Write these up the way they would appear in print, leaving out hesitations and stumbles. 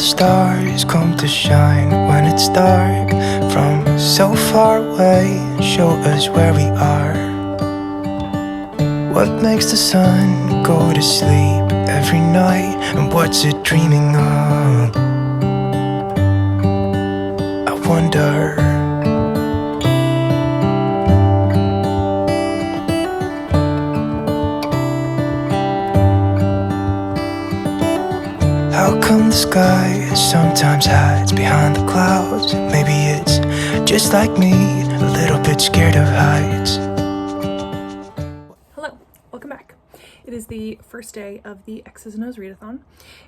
stars come to shine when it's dark from so far away, show us where we are. What makes the sun go to sleep every night, and what's it dreaming of? I wonder. How come the sky sometimes hides behind the clouds? Maybe it's just like me, a little bit scared of heights. Hello, welcome back. It is the first day of the X's and O's Readathon.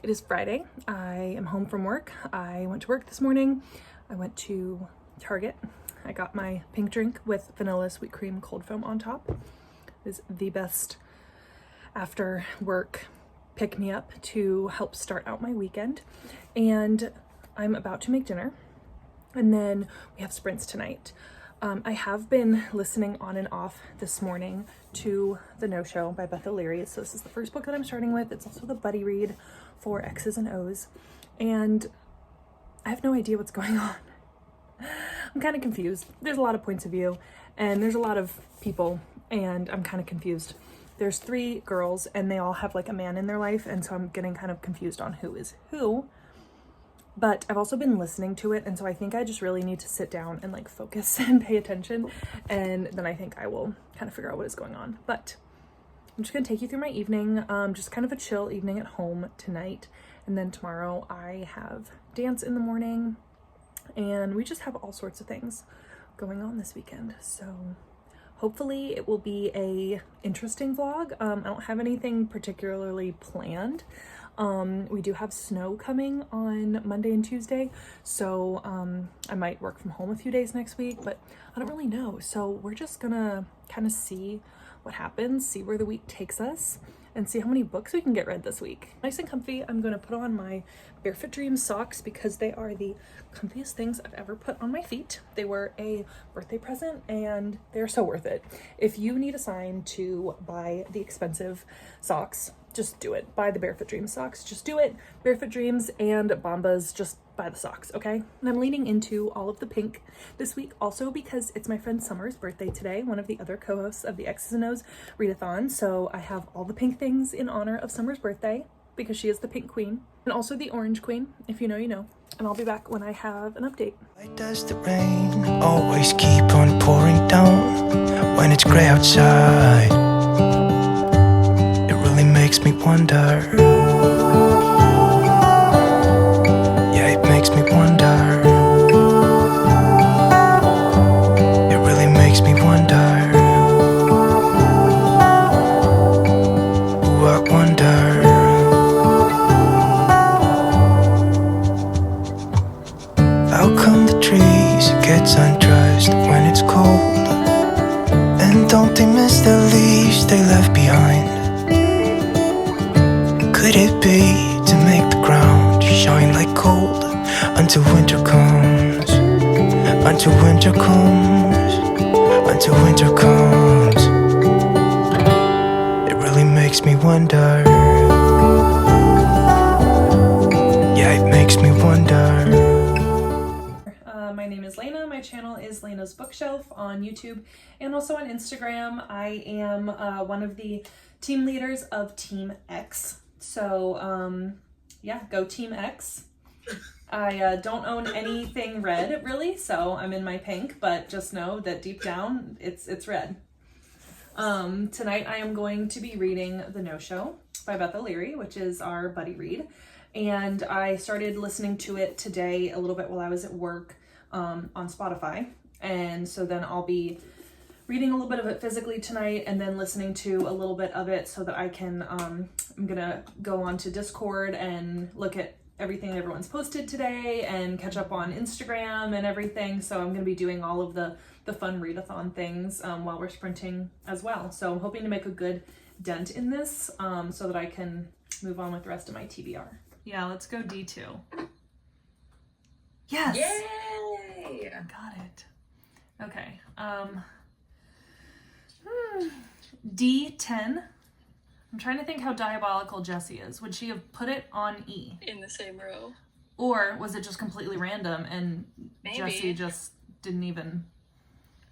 It is Friday. I am home from work. I went to work this morning. I went to Target. I got my pink drink with vanilla sweet cream cold foam on top. It is the best after work pick me up to help start out my weekend. And I'm about to make dinner, and then we have sprints tonight. I have been listening on and off this morning to The No-Show by Beth. So this is the first book that I'm starting with. It's also the buddy read for X's and O's, and I have no idea what's going on. I'm kind of confused. There's a lot of points of view, and there's a lot of people, and I'm kind of confused. There's 3 girls, and they all have like a man in their life, and so I'm getting kind of confused on who is who. But I've also been listening to it, and so I think I just really need to sit down and like focus and pay attention, and then I think I will kind of figure out what is going on. But I'm just gonna take you through my evening, just kind of a chill evening at home tonight, and then tomorrow I have dance in the morning, and we just have all sorts of things going on this weekend. So hopefully it will be a interesting vlog. I don't have anything particularly planned. We do have snow coming on Monday and Tuesday, so I might work from home a few days next week, but I don't really know. So we're just gonna kind of see what happens, see where the week takes us, and see how many books we can get read this week. Nice and comfy. I'm gonna put on my Barefoot Dreams socks because they are the comfiest things I've ever put on my feet. They were a birthday present and they're so worth it. If you need a sign to buy the expensive socks, just do it. Buy the Barefoot Dreams socks. Just do it. Barefoot Dreams and Bombas, just buy the socks, okay? And I'm leaning into all of the pink this week also because it's my friend Summer's birthday today, one of the other co-hosts of the X's and O's Readathon. So I have all the pink things in honor of Summer's birthday because she is the pink queen, and also the orange queen. If you know, you know. And I'll be back when I have an update. Why does the rain always keep on pouring down when it's gray outside? It really makes me wonder. Yeah, it makes me wonder. It really makes me wonder. Ooh, I wonder. How come the trees gets undressed when it's cold? And don't they miss the leaves they left behind? Could it be to make the ground shine like gold until winter comes? Until winter comes? Until winter comes? It really makes me wonder. Yeah, it makes me wonder. My name is Lena. My channel is Lena's Bookshelf on YouTube and also on Instagram. I am one of the team leaders of Team X. So yeah, go Team X. I don't own anything red really, so I'm in my pink, but just know that deep down it's red. Tonight I am going to be reading The No-Show by Beth, which is our buddy read. And I started listening to it today a little bit while I was at work on Spotify. And so then I'll be reading a little bit of it physically tonight and then listening to a little bit of it so that I can, I'm gonna go on to Discord and look at everything that everyone's posted today and catch up on Instagram and everything. So I'm gonna be doing all of the fun readathon things while we're sprinting as well. So I'm hoping to make a good dent in this so that I can move on with the rest of my TBR. Yeah, let's go D2. Yes! Yay! Got it. Okay. D10. I'm trying to think how diabolical Jessie is. Would she have put it on E? In the same row. Or was it just completely random and Maybe. Jessie just didn't even,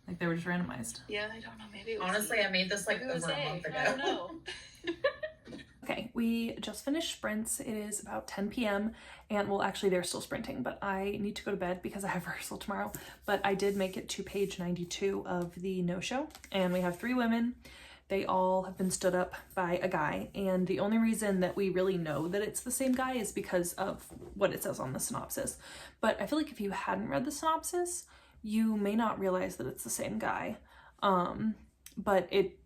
like, they were just randomized? Yeah, I don't know. Maybe it was. Honestly, I made this like over a month ago. I don't know. Okay, we just finished sprints. It is about 10 p.m. and well, actually they're still sprinting, but I need to go to bed because I have rehearsal tomorrow. But I did make it to page 92 of the no-show, and we have 3 women. They all have been stood up by a guy, and the only reason that we really know that it's the same guy is because of what it says on the synopsis. But I feel like if you hadn't read the synopsis, you may not realize that it's the same guy. But it,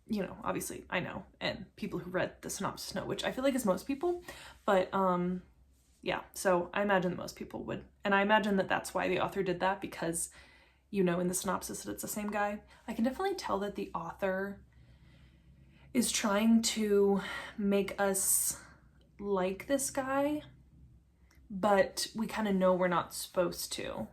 you know, obviously I know, and people who read the synopsis know, which I feel like is most people, but yeah, so I imagine that most people would, and I imagine that that's why the author did that, because you know in the synopsis that it's the same guy. I can definitely tell that the author is trying to make us like this guy, but we kind of know we're not supposed to.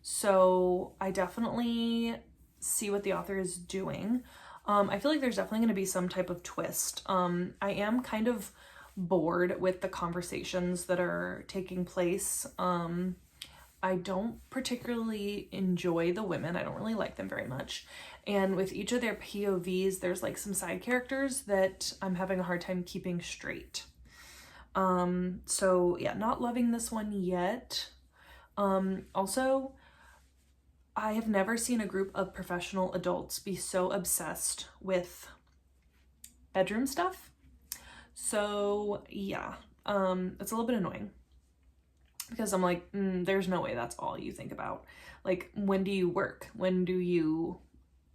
So I definitely see what the author is doing. I feel like there's definitely going to be some type of twist. I am kind of bored with the conversations that are taking place. I don't particularly enjoy the women. I don't really like them very much. And with each of their POVs, there's like some side characters that I'm having a hard time keeping straight. So yeah, not loving this one yet. Also, I have never seen a group of professional adults be so obsessed with bedroom stuff. So yeah, it's a little bit annoying. Because I'm like, there's no way that's all you think about. Like, when do you work? When do you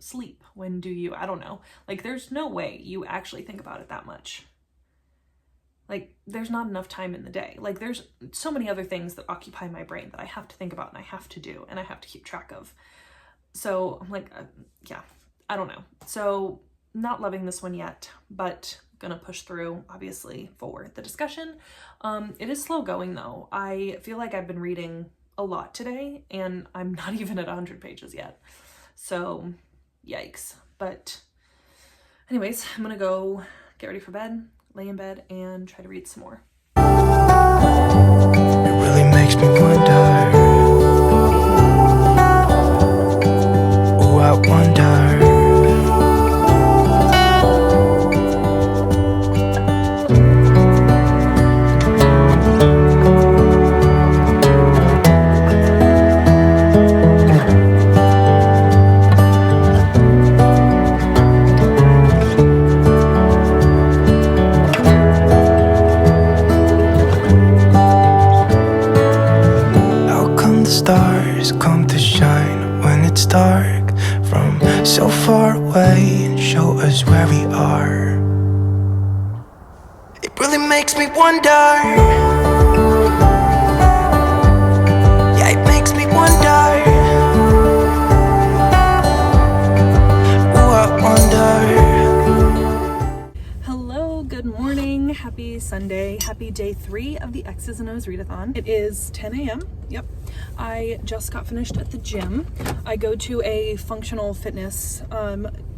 sleep? When do you, I don't know. Like, there's no way you actually think about it that much. Like, there's not enough time in the day. Like, there's so many other things that occupy my brain that I have to think about and I have to do and I have to keep track of. So I'm like, yeah, I don't know. So not loving this one yet, but gonna push through, obviously, for the discussion. It is slow going though. I feel like I've been reading a lot today and I'm not even at 100 pages yet. So yikes. But anyways, I'm gonna go get ready for bed, lay in bed, and try to read some more. It really makes me wonder. Oh, I wonder. Stars come to shine when it's dark from so far away and show us where we are. It really makes me wonder. Yeah, it makes me wonder. Oh, I wonder. Hello, good morning, happy Sunday, happy day 3 of the X's and O's Readathon. It is 10 a.m. Yep. I just got finished at the gym. I go to a functional fitness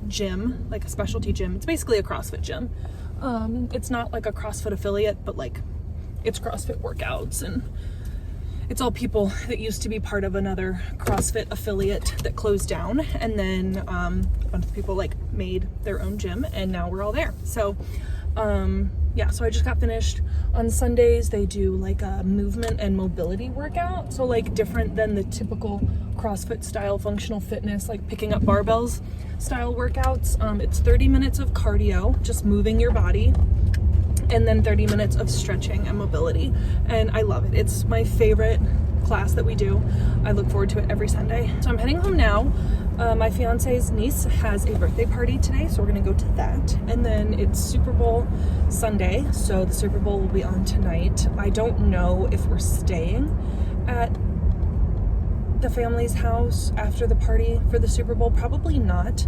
gym, like a specialty gym. It's basically a CrossFit gym. It's not like a CrossFit affiliate, but like it's CrossFit workouts, and it's all people that used to be part of another CrossFit affiliate that closed down, and then a bunch of people like made their own gym, and now we're all there. So yeah, so I just got finished. On Sundays, they do like a movement and mobility workout. So like different than the typical CrossFit style functional fitness, like picking up barbells style workouts. It's 30 minutes of cardio, just moving your body, and then 30 minutes of stretching and mobility. And I love it. It's my favorite class that we do. I look forward to it every Sunday. So I'm heading home now. My fiance's niece has a birthday party today, so we're gonna go to that. And then it's Super Bowl Sunday, so the Super Bowl will be on tonight. I don't know if we're staying at the family's house after the party for the Super Bowl. Probably not.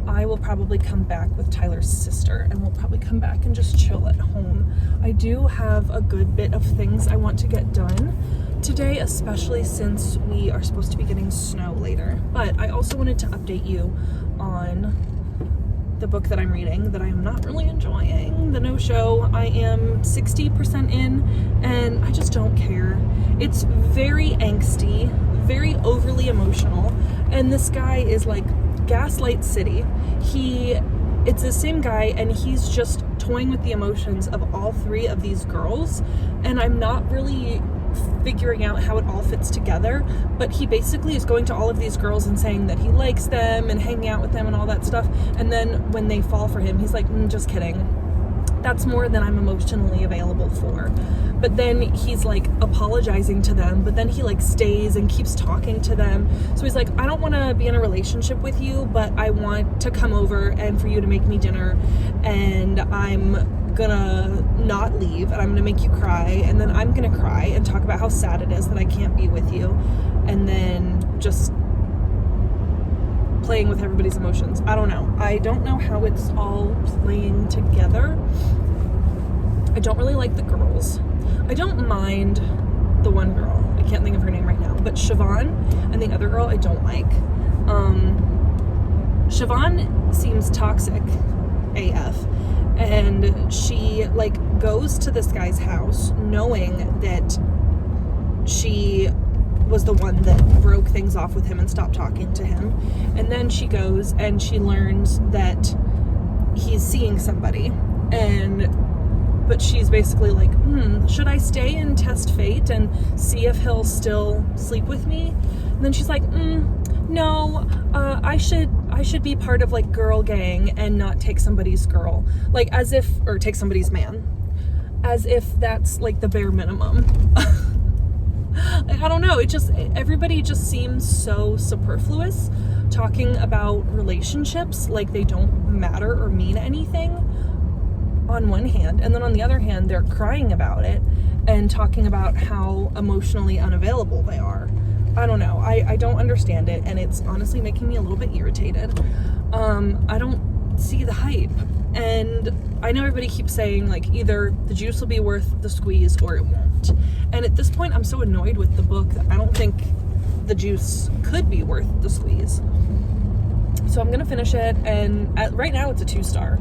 I will probably come back with Tyler's sister, and we'll probably come back and just chill at home. I do have a good bit of things I want to get done today, especially since we are supposed to be getting snow later. But I also wanted to update you on the book that I'm reading that I am not really enjoying, The No-Show. I am 60% in, and I just don't care. It's very angsty, very overly emotional, and this guy is like Gaslight City. It's the same guy, and he's just toying with the emotions of all three of these girls, and I'm not really figuring out how it all fits together, but he basically is going to all of these girls and saying that he likes them and hanging out with them and all that stuff, and then when they fall for him, he's like, just kidding. That's more than I'm emotionally available for. But then he's like apologizing to them, but then he like stays and keeps talking to them. So he's like, I don't want to be in a relationship with you, but I want to come over and for you to make me dinner, and I'm gonna not leave, and I'm gonna make you cry, and then I'm gonna cry and talk about how sad it is that I can't be with you, and then just playing with everybody's emotions. I don't know. I don't know how it's all playing together. I don't really like the girls. I don't mind the one girl. I can't think of her name right now, but Siobhan and the other girl I don't like. Siobhan seems toxic AF, and she like goes to this guy's house knowing that she was the one that broke things off with him and stopped talking to him, and then she goes and she learns that he's seeing somebody, but she's basically like, should I stay and test fate and see if he'll still sleep with me? And then she's like, no, I should be part of like girl gang and not take somebody's girl, like or take somebody's man, as if that's like the bare minimum. I don't know, everybody just seems so superfluous, talking about relationships like they don't matter or mean anything on one hand, and then on the other hand they're crying about it and talking about how emotionally unavailable they are. I don't know, I don't understand it, and it's honestly making me a little bit irritated. I don't see the hype, and I know everybody keeps saying like either the juice will be worth the squeeze or it won't, and at this point I'm so annoyed with the book that I don't think the juice could be worth the squeeze. So I'm gonna finish it, and right now it's a 2-star.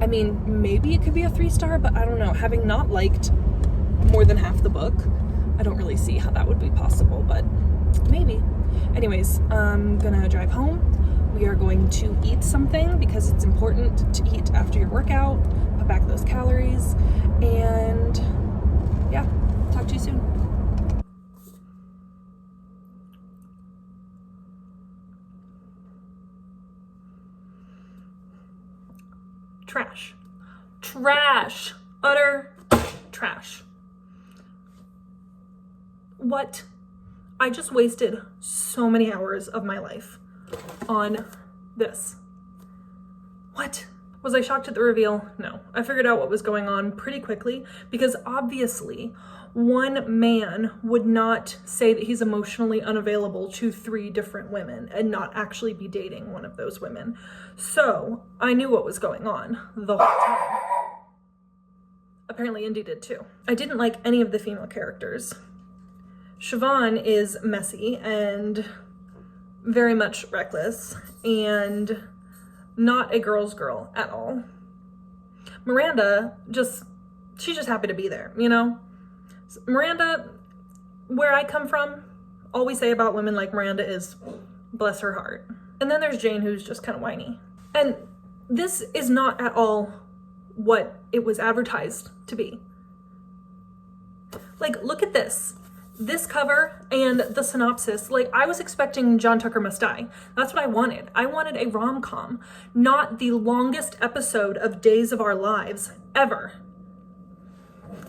I mean, maybe it could be a 3-star, but I don't know. Having not liked more than half the book, I don't really see how that would be possible, but maybe. Anyways, I'm gonna drive home. We are going to eat something because it's important to eat after your workout, put back those calories, and yeah, talk to you soon. Trash, utter trash. What? I just wasted so many hours of my life on this. What? Was I shocked at the reveal? No. I figured out what was going on pretty quickly, because obviously one man would not say that he's emotionally unavailable to 3 different women and not actually be dating one of those women. So I knew what was going on the whole time. Apparently Indy did too. I didn't like any of the female characters. Siobhan is messy and very much reckless and not a girl's girl at all. Miranda, she's just happy to be there, you know? Miranda, where I come from, all we say about women like Miranda is, bless her heart. And then there's Jane, who's just kind of whiny. And this is not at all what it was advertised to be. Like, look at this. This cover and the synopsis, like, I was expecting John Tucker Must Die. That's what I wanted. I wanted a rom-com, not the longest episode of Days of Our Lives ever.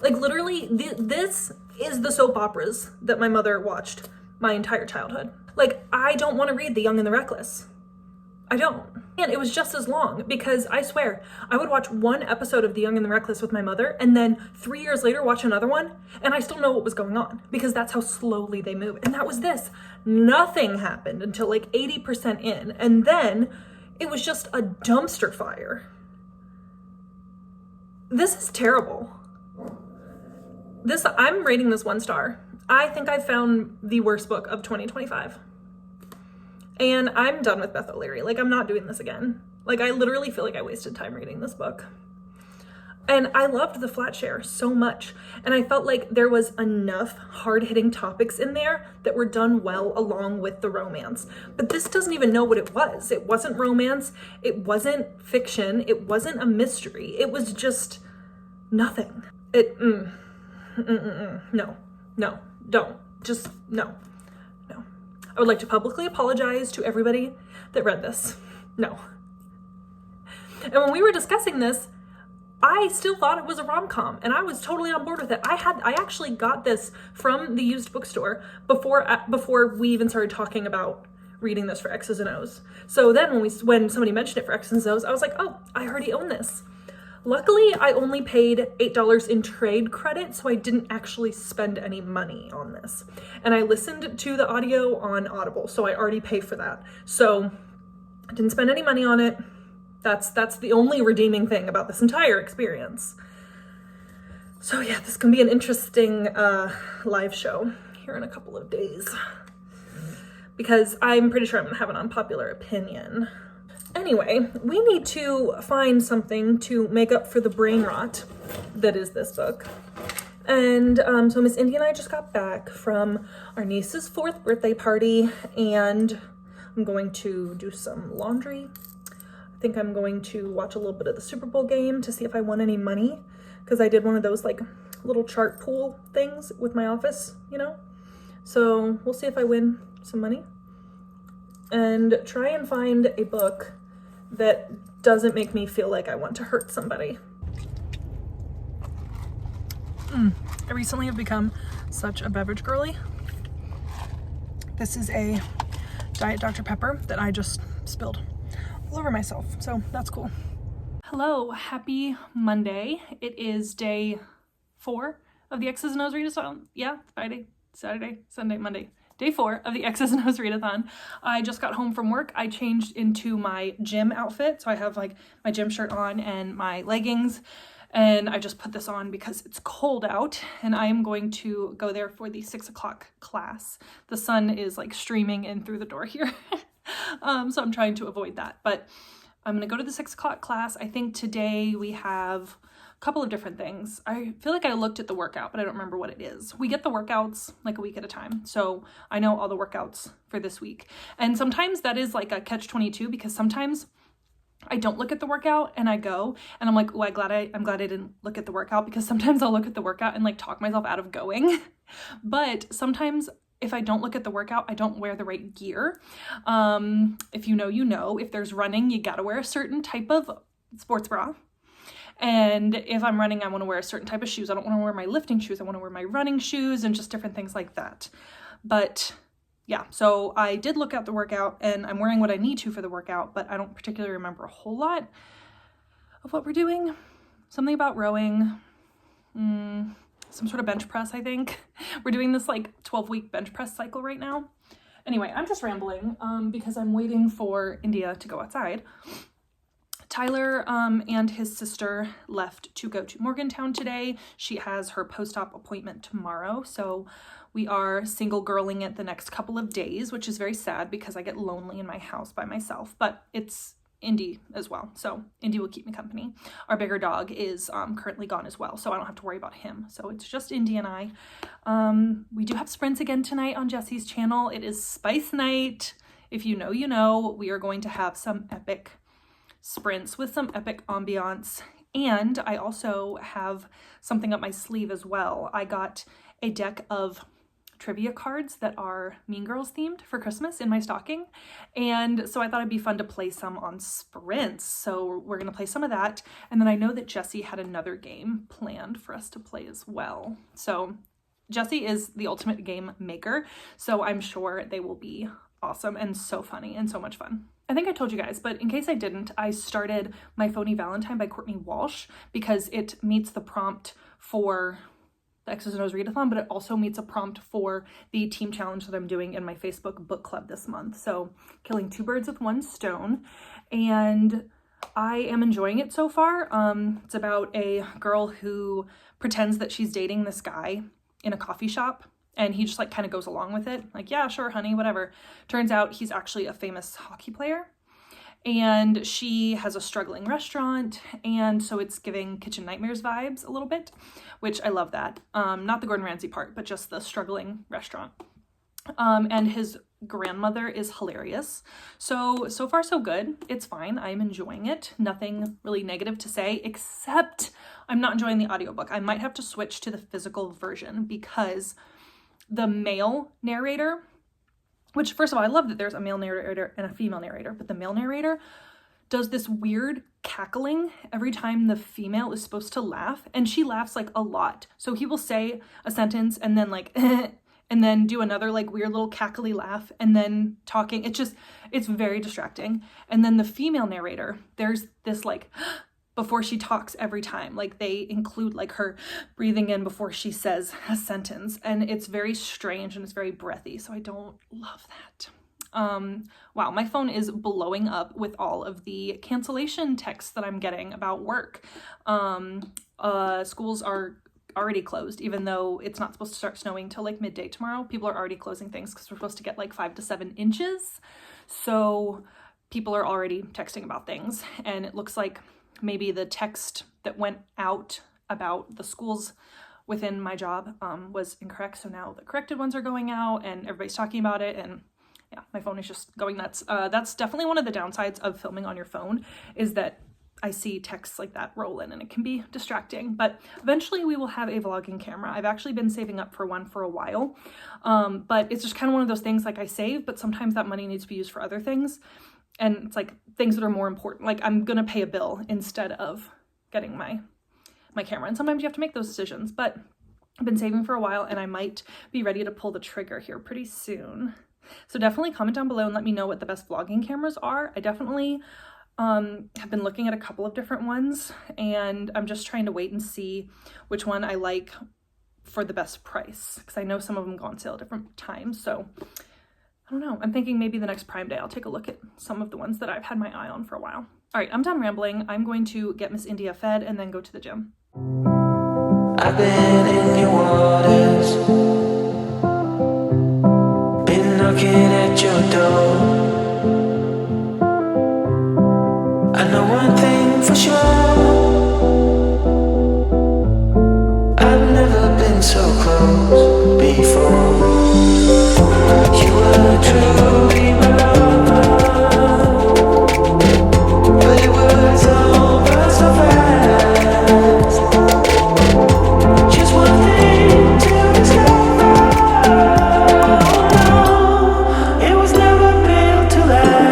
Like, literally, this is the soap operas that my mother watched my entire childhood. Like, I don't want to read The Young and the Reckless. I don't. And it was just as long, because I swear, I would watch one episode of The Young and the Reckless with my mother, and then 3 years later watch another one, and I still know what was going on, because that's how slowly they move. And that was this. Nothing happened until like 80% in, and then it was just a dumpster fire. This is terrible. I'm rating this 1 star. I think I found the worst book of 2025. And I'm done with Beth O'Leary. Like, I'm not doing this again. Like, I literally feel like I wasted time reading this book. And I loved the flat share so much. And I felt like there was enough hard-hitting topics in there that were done well along with the romance. But this doesn't even know what it was. It wasn't romance. It wasn't fiction. It wasn't a mystery. It was just nothing. No, don't. Just no. I would like to publicly apologize to everybody that read this. No. And when we were discussing this, I still thought it was a rom-com, and I was totally on board with it. I actually got this from the used bookstore before we even started talking about reading this for X's and O's. So then when somebody mentioned it for X's and O's, I was like, oh, I already own this. Luckily, I only paid $8 in trade credit, so I didn't actually spend any money on this. And I listened to the audio on Audible, so I already pay for that. So I didn't spend any money on it. That's the only redeeming thing about this entire experience. So yeah, this can be an interesting live show here in a couple of days, because I'm pretty sure I'm gonna have an unpopular opinion. Anyway, we need to find something to make up for the brain rot that is this book. And so Miss Indy and I just got back from our niece's 4th birthday party, and I'm going to do some laundry. I think I'm going to watch a little bit of the Super Bowl game to see if I won any money, because I did one of those like little chart pool things with my office, you know? So we'll see if I win some money, and try and find a book that doesn't make me feel like I want to hurt somebody. I recently have become such a beverage girly. This is a Diet Dr. Pepper that I just spilled all over myself, so that's cool. Hello, happy Monday. It is day 4 of the X's and O's Readathon. Yeah, Friday, Saturday, Sunday, Monday. Day 4 of the X's and O's Readathon. I just got home from work. I changed into my gym outfit. So I have like my gym shirt on and my leggings. And I just put this on because it's cold out, and I am going to go there for the 6 o'clock class. The sun is like streaming in through the door here. So I'm trying to avoid that, but I'm going to go to the 6 o'clock class. I think today we have a couple of different things. I feel like I looked at the workout, but I don't remember what it is. We get the workouts like a week at a time. So I know all the workouts for this week. And sometimes that is like a catch-22, because sometimes I don't look at the workout and I go and I'm like, oh, I'm glad I didn't look at the workout, because sometimes I'll look at the workout and like talk myself out of going. But sometimes if I don't look at the workout, I don't wear the right gear. If you know, you know. If there's running, you gotta wear a certain type of sports bra. And if I'm running, I want to wear a certain type of shoes. I don't want to wear my lifting shoes. I want to wear my running shoes and just different things like that. But yeah, so I did look at the workout, and I'm wearing what I need to for the workout, but I don't particularly remember a whole lot of what we're doing. Something about rowing, some sort of bench press, I think. We're doing this like 12-week bench press cycle right now. Anyway, I'm just rambling because I'm waiting for India to go outside. Tyler and his sister left to go to Morgantown today. She has her post-op appointment tomorrow, so we are single girling it the next couple of days, which is very sad because I get lonely in my house by myself, but it's Indy as well, so Indy will keep me company. Our bigger dog is currently gone as well, so I don't have to worry about him. So it's just Indy and I. We do have sprints again tonight on Jessie's channel. It is Spice Night. If you know, you know. We are going to have some epic sprints with some epic ambiance, and I also have something up my sleeve as well. I got a deck of trivia cards that are Mean Girls themed for Christmas in my stocking, and so I thought it'd be fun to play some on sprints. So we're gonna play some of that, and then I know that Jessie had another game planned for us to play as well. So Jessie is the ultimate game maker, so I'm sure they will be awesome and so funny and so much fun. I think I told you guys, but in case I didn't, I started My Phony Valentine by Courtney Walsh because it meets the prompt for the X's and O's Readathon, but it also meets a prompt for the team challenge that I'm doing in my Facebook book club this month. So killing 2 birds with 1 stone, and I am enjoying it so far. It's about a girl who pretends that she's dating this guy in a coffee shop, And he just like kind of goes along with it. Like, yeah, sure, honey, whatever. Turns out he's actually a famous hockey player. And she has a struggling restaurant. And so it's giving Kitchen Nightmares vibes a little bit, which I love that. Not the Gordon Ramsay part, but just the struggling restaurant. And his grandmother is hilarious. So far so good. It's fine. I'm enjoying it. Nothing really negative to say, except I'm not enjoying the audiobook. I might have to switch to the physical version because the male narrator, which first of all, I love that there's a male narrator and a female narrator, but the male narrator does this weird cackling every time the female is supposed to laugh, and she laughs like a lot. So he will say a sentence and then like and then do another like weird little cackly laugh and then talking. It's very distracting. And then the female narrator, there's this like before she talks every time, like they include like her breathing in before she says a sentence, and it's very strange and it's very breathy, so I don't love that. Wow, my phone is blowing up with all of the cancellation texts that I'm getting about work. Schools are already closed, even though it's not supposed to start snowing till like midday tomorrow. People are already closing things because we're supposed to get like 5 to 7 inches. So people are already texting about things, and it looks like maybe the text that went out about the schools within my job was incorrect. So now the corrected ones are going out and everybody's talking about it, and yeah, my phone is just going nuts. That's definitely one of the downsides of filming on your phone, is that I see texts like that roll in and it can be distracting. But eventually we will have a vlogging camera. I've actually been saving up for one for a while, but it's just kind of one of those things, like I save, but sometimes that money needs to be used for other things. And it's like things that are more important. Like I'm gonna pay a bill instead of getting my camera. And sometimes you have to make those decisions, but I've been saving for a while and I might be ready to pull the trigger here pretty soon. So definitely comment down below and let me know what the best vlogging cameras are. I definitely have been looking at a couple of different ones, and I'm just trying to wait and see which one I like for the best price, because I know some of them go on sale at different times. So I don't know. I'm thinking maybe the next Prime Day I'll take a look at some of the ones that I've had my eye on for a while. All right, I'm done rambling. I'm going to get Miss India fed and then go to the gym. I've been in your waters, been knocking at your door. I know one thing for sure, I've never been so close before. You were truly my love, but it was over so fast. Just one thing to discover, no, it was never built to last.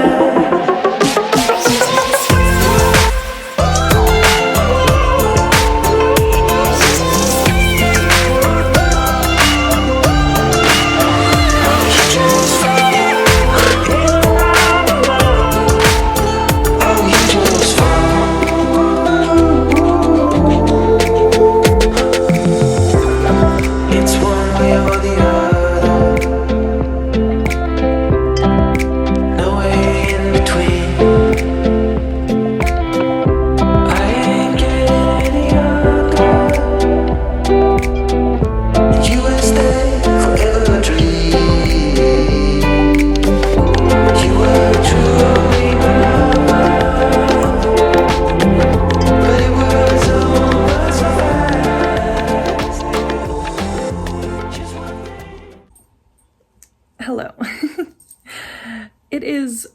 Hello. It is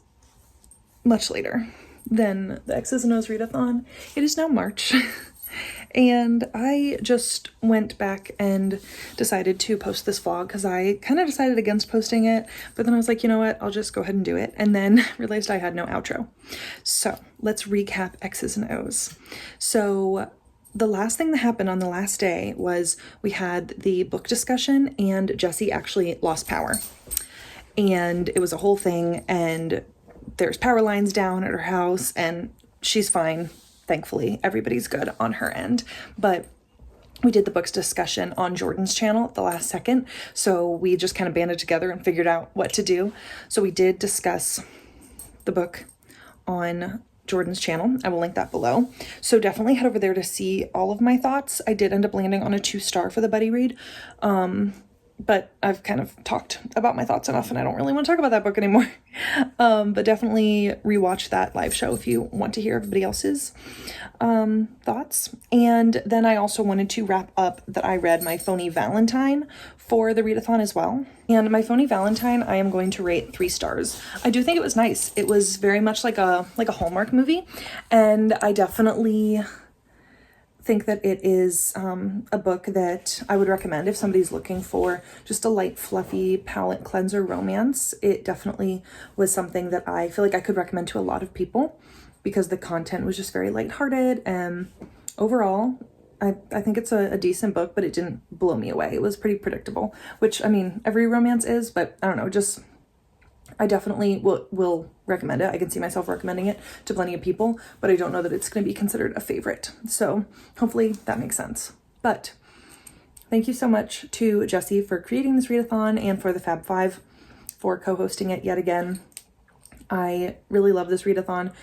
much later than the X's and O's readathon. It is now March. And I just went back and decided to post this vlog because I kind of decided against posting it, but then I was like, you know what, I'll just go ahead and do it, and then realized I had no outro. So let's recap X's and O's. So the last thing that happened on the last day was we had the book discussion, and Jessie actually lost power. And it was a whole thing, and there's power lines down at her house, and she's fine. Thankfully, everybody's good on her end. But we did the books discussion on Jordan's channel at the last second, so we just kind of banded together and figured out what to do. So we did discuss the book on Jordan's channel. I will link that below. So definitely head over there to see all of my thoughts. I did end up landing on a 2-star for the buddy read. but I've kind of talked about my thoughts enough and I don't really want to talk about that book anymore. But definitely rewatch that live show if you want to hear everybody else's thoughts. And then I also wanted to wrap up that I read My Phony Valentine for the readathon as well. And My Phony Valentine, I am going to rate 3 stars. I do think it was nice. It was very much like a Hallmark movie, and I definitely think that it is a book that I would recommend if somebody's looking for just a light, fluffy palate cleanser romance. It definitely was something that I feel like I could recommend to a lot of people because the content was just very lighthearted, and overall I think it's a decent book, but it didn't blow me away. It was pretty predictable, which, I mean, every romance is, but I don't know, just I definitely will recommend it. I can see myself recommending it to plenty of people, but I don't know that it's going to be considered a favorite. So hopefully that makes sense. But thank you so much to Jessie for creating this readathon and for the Fab Five for co-hosting it yet again. I really love this readathon,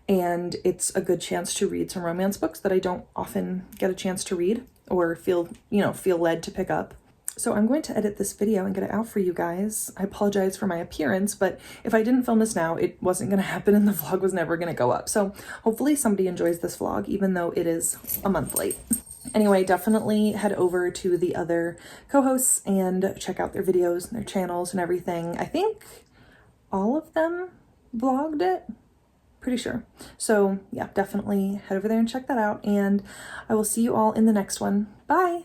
and it's a good chance to read some romance books that I don't often get a chance to read or feel led to pick up. So I'm going to edit this video and get it out for you guys. I apologize for my appearance, but if I didn't film this now, it wasn't going to happen and the vlog was never going to go up. So hopefully somebody enjoys this vlog, even though it is a month late. Anyway, definitely head over to the other co-hosts and check out their videos and their channels and everything. I think all of them vlogged it, pretty sure. So yeah, definitely head over there and check that out, and I will see you all in the next one. Bye.